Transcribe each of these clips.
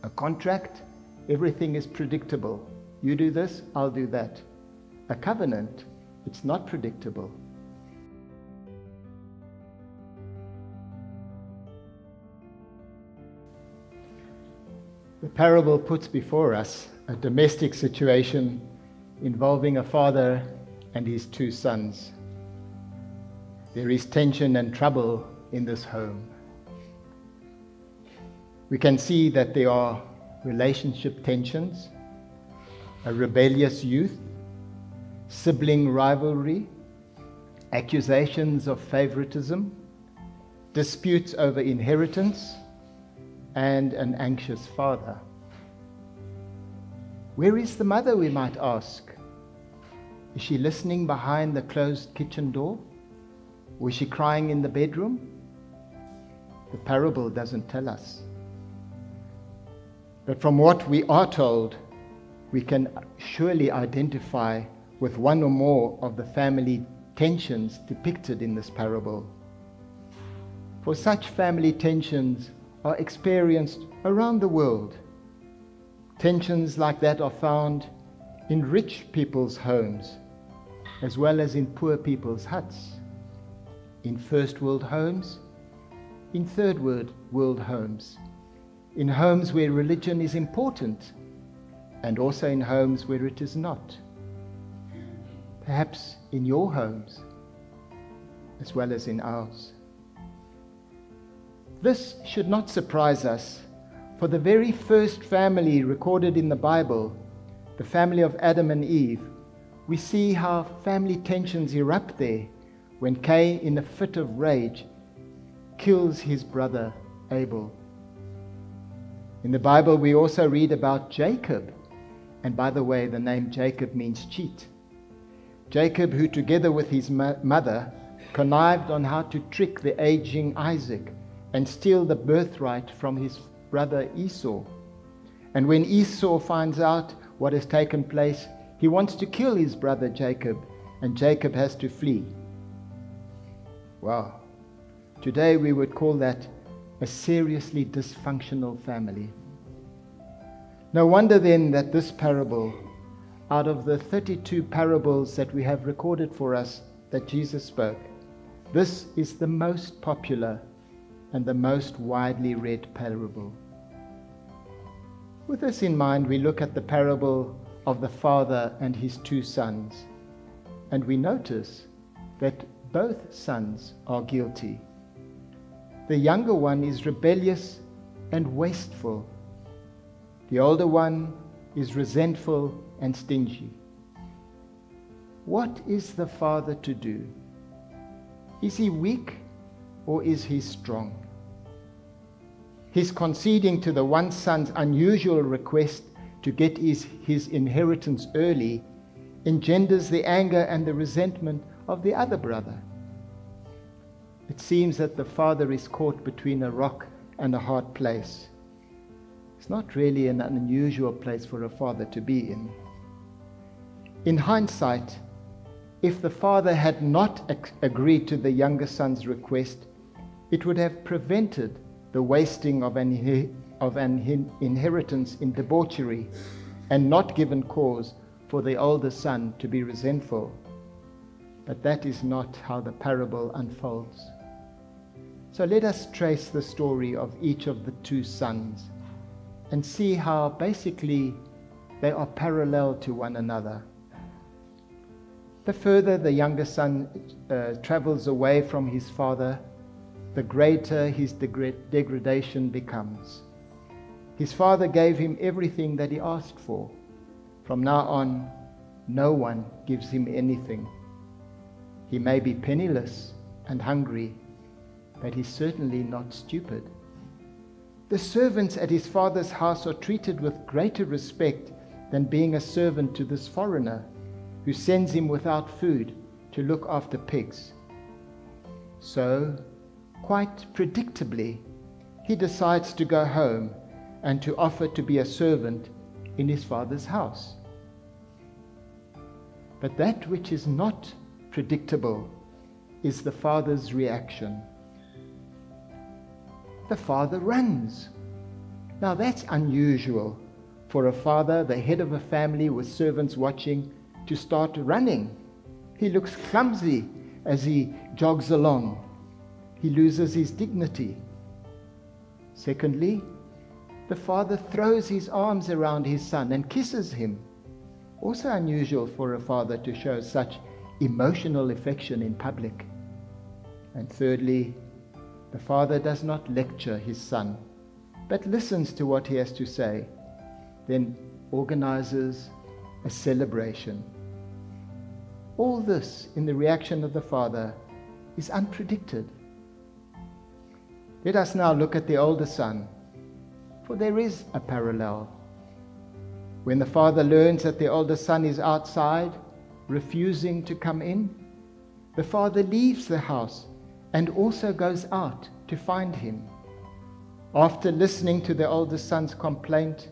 A contract, everything is predictable. You do this, I'll do that. A covenant, it's not predictable. The parable puts before us a domestic situation involving a father and his two sons. There is tension and trouble in this home. We can see that there are relationship tensions, a rebellious youth, sibling rivalry, accusations of favoritism, disputes over inheritance, and an anxious father. Where is the mother, we might ask? Is she listening behind the closed kitchen door? Or is she crying in the bedroom? The parable doesn't tell us. But from what we are told, we can surely identify with one or more of the family tensions depicted in this parable. For such family tensions are experienced around the world. Tensions like that are found in rich people's homes, as well as in poor people's huts, in first world homes, in third world homes, in homes where religion is important, and also in homes where it is not. Perhaps in your homes, as well as in ours. This should not surprise us, for the very first family recorded in the Bible, the family of Adam and Eve, we see how family tensions erupt there when Cain, in a fit of rage, kills his brother Abel. In the Bible, we also read about Jacob. And by the way, the name Jacob means cheat. Jacob, who together with his mother, connived on how to trick the aging Isaac and steal the birthright from his brother Esau. And when Esau finds out what has taken place, he wants to kill his brother Jacob, and Jacob has to flee. Wow. Today we would call that a seriously dysfunctional family. No wonder then that this parable, out of the 32 parables that we have recorded for us that Jesus spoke, this is the most popular and the most widely read parable. With this in mind, we look at the parable of the father and his two sons, and we notice that both sons are guilty. The younger one is rebellious and wasteful. The older one is resentful and stingy. What is the father to do? Is he weak or is he strong? His conceding to the one son's unusual request to get his inheritance early engenders the anger and the resentment of the other brother. It seems that the father is caught between a rock and a hard place. It's not really an unusual place for a father to be in. In hindsight, if the father had not agreed to the younger son's request, it would have prevented the wasting of an inheritance in debauchery and not given cause for the older son to be resentful. But that is not how the parable unfolds. So let us trace the story of each of the two sons and see how basically they are parallel to one another. The further the younger son travels away from his father, the greater his degradation becomes. His father gave him everything that he asked for. From now on, no one gives him anything. He may be penniless and hungry, but he's certainly not stupid. The servants at his father's house are treated with greater respect than being a servant to this foreigner who sends him without food to look after pigs. So, quite predictably, he decides to go home and to offer to be a servant in his father's house. But that which is not predictable is the father's reaction. The father runs. Now that's unusual for a father, the head of a family with servants watching, to start running. He looks clumsy as he jogs along. He loses his dignity. Secondly, the father throws his arms around his son and kisses him. Also unusual for a father to show such emotional affection in public. And thirdly, the father does not lecture his son, but listens to what he has to say, then organizes a celebration. All this in the reaction of the father is unpredicted. Let us now look at the older son, for there is a parallel. When the father learns that the older son is outside, refusing to come in, the father leaves the house and also goes out to find him. After listening to the older son's complaint,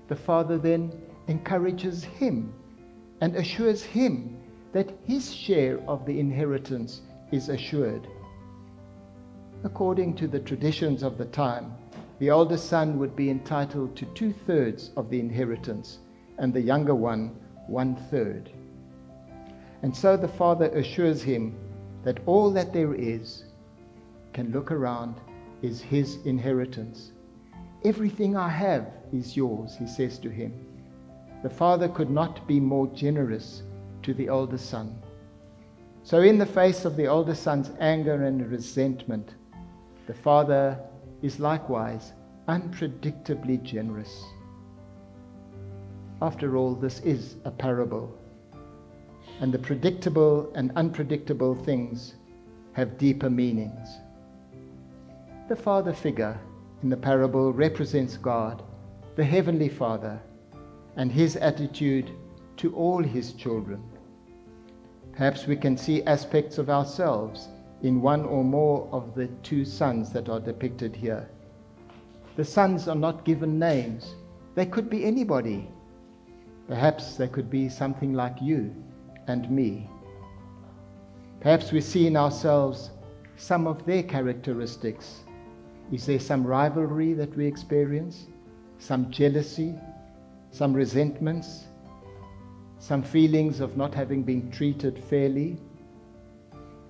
the father then encourages him and assures him that his share of the inheritance is assured. According to the traditions of the time, the older son would be entitled to 2/3 of the inheritance, and the younger one 1/3. And so the father assures him that all that there is, can look around, is his inheritance. Everything I have is yours, he says to him. The father could not be more generous to the older son. So in the face of the older son's anger and resentment, the father is likewise unpredictably generous. After all, this is a parable, and the predictable and unpredictable things have deeper meanings. The father figure in the parable represents God, the Heavenly Father, and his attitude to all his children. Perhaps we can see aspects of ourselves in one or more of the two sons that are depicted here. The sons are not given names. They could be anybody. Perhaps they could be something like you and me. Perhaps we see in ourselves some of their characteristics. Is there some rivalry that we experience? Some jealousy? Some resentments? Some feelings of not having been treated fairly?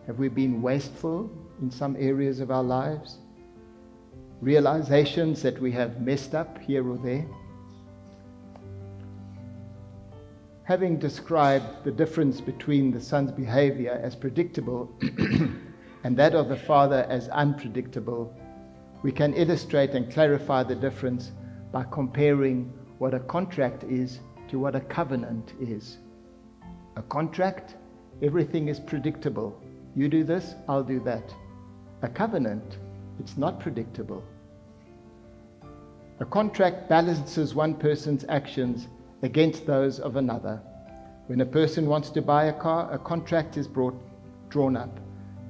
Have we been wasteful in some areas of our lives? Realizations that we have messed up here or there? Having described the difference between the son's behavior as predictable and that of the father as unpredictable, we can illustrate and clarify the difference by comparing what a contract is to what a covenant is. A contract, everything is predictable. You do this, I'll do that. A covenant, it's not predictable. A contract balances one person's actions against those of another. When a person wants to buy a car, a contract is drawn up.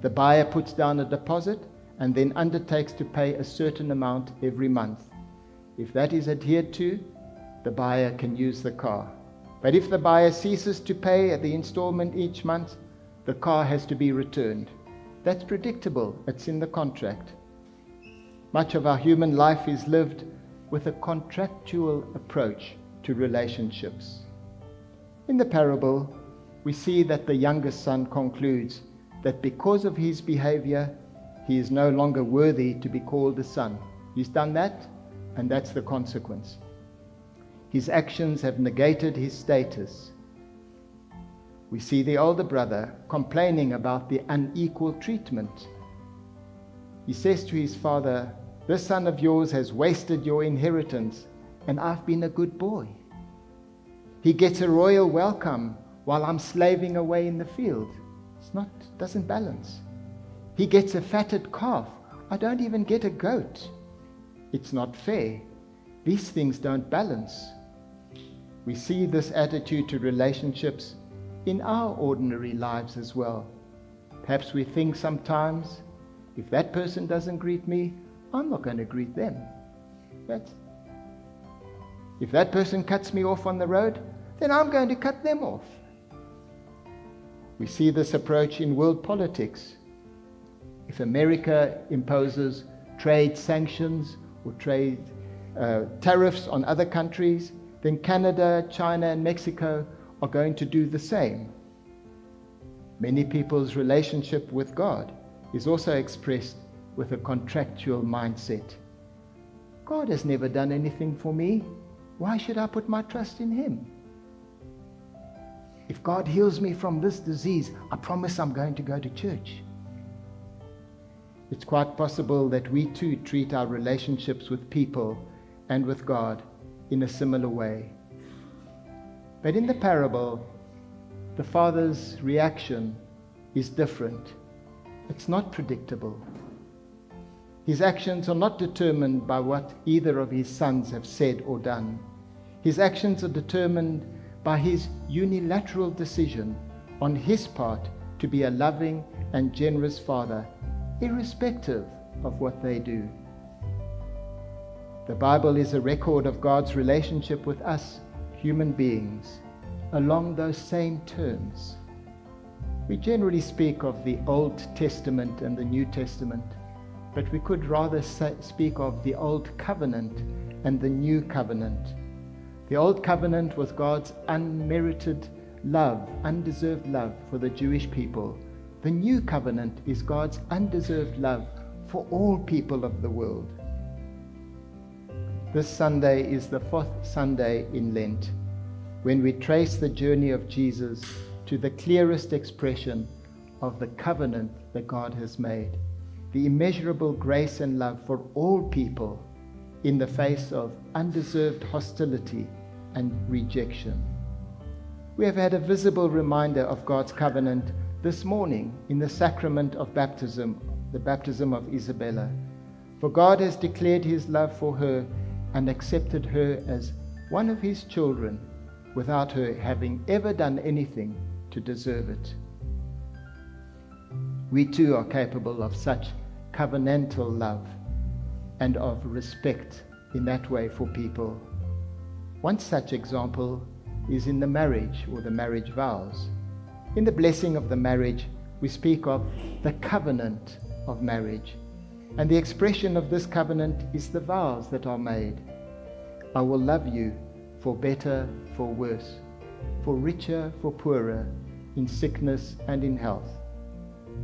The buyer puts down a deposit and then undertakes to pay a certain amount every month. If that is adhered to, the buyer can use the car. But if the buyer ceases to pay the installment each month, the car has to be returned. That's predictable. It's in the contract. Much of our human life is lived with a contractual approach to relationships. In the parable, we see that the youngest son concludes that because of his behavior, he is no longer worthy to be called a son. He's done that, and that's the consequence. His actions have negated his status. We see the older brother complaining about the unequal treatment. He says to his father, "This son of yours has wasted your inheritance, and I've been a good boy. He gets a royal welcome while I'm slaving away in the field. Doesn't balance. He gets a fatted calf. I don't even get a goat. It's not fair. These things don't balance." We see this attitude to relationships in our ordinary lives as well. Perhaps we think sometimes, if that person doesn't greet me, I'm not going to greet them. If that person cuts me off on the road, then I'm going to cut them off. We see this approach in world politics. If America imposes trade sanctions or trade tariffs on other countries, then Canada, China, and Mexico are going to do the same. Many people's relationship with God is also expressed with a contractual mindset. God has never done anything for me. Why should I put my trust in Him? If God heals me from this disease, I promise I'm going to go to church. It's quite possible that we too treat our relationships with people and with God in a similar way. But in the parable, the father's reaction is different. It's not predictable. His actions are not determined by what either of his sons have said or done. His actions are determined by his unilateral decision on his part to be a loving and generous father, irrespective of what they do. The Bible is a record of God's relationship with us, human beings, along those same terms. We generally speak of the Old Testament and the New Testament, but we could rather speak of the Old Covenant and the New Covenant. The Old Covenant was God's unmerited love, undeserved love for the Jewish people. The New Covenant is God's undeserved love for all people of the world. This Sunday is the 4th Sunday in Lent, when we trace the journey of Jesus to the clearest expression of the covenant that God has made, the immeasurable grace and love for all people in the face of undeserved hostility and rejection. We have had a visible reminder of God's covenant this morning in the sacrament of baptism, the baptism of Isabella. For God has declared His love for her and accepted her as one of His children without her having ever done anything to deserve it. We too are capable of such covenantal love and of respect in that way for people. One such example is in the marriage or the marriage vows. In the blessing of the marriage, we speak of the covenant of marriage. And the expression of this covenant is the vows that are made. I will love you for better, for worse, for richer, for poorer, in sickness and in health.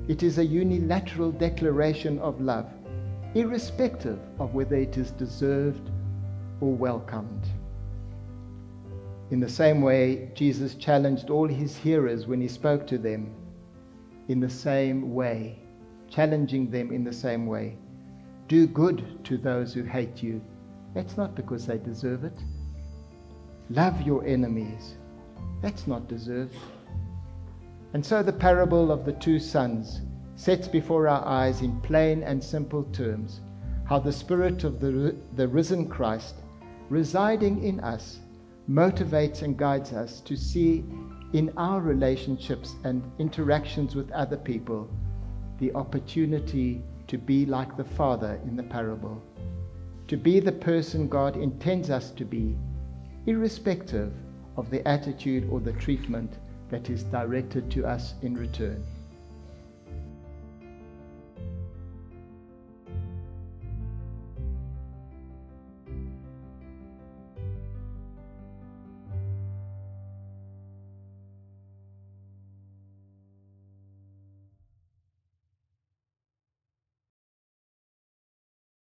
It is a unilateral declaration of love, irrespective of whether it is deserved or welcomed. In the same way, Jesus challenged all His hearers when He spoke to them in the same way, challenging them in the same way. Do good to those who hate you. That's not because they deserve it. Love your enemies. That's not deserved. And so the parable of the two sons sets before our eyes in plain and simple terms how the Spirit of the risen Christ residing in us motivates and guides us to see in our relationships and interactions with other people the opportunity to be like the Father in the parable, to be the person God intends us to be, irrespective of the attitude or the treatment that is directed to us in return.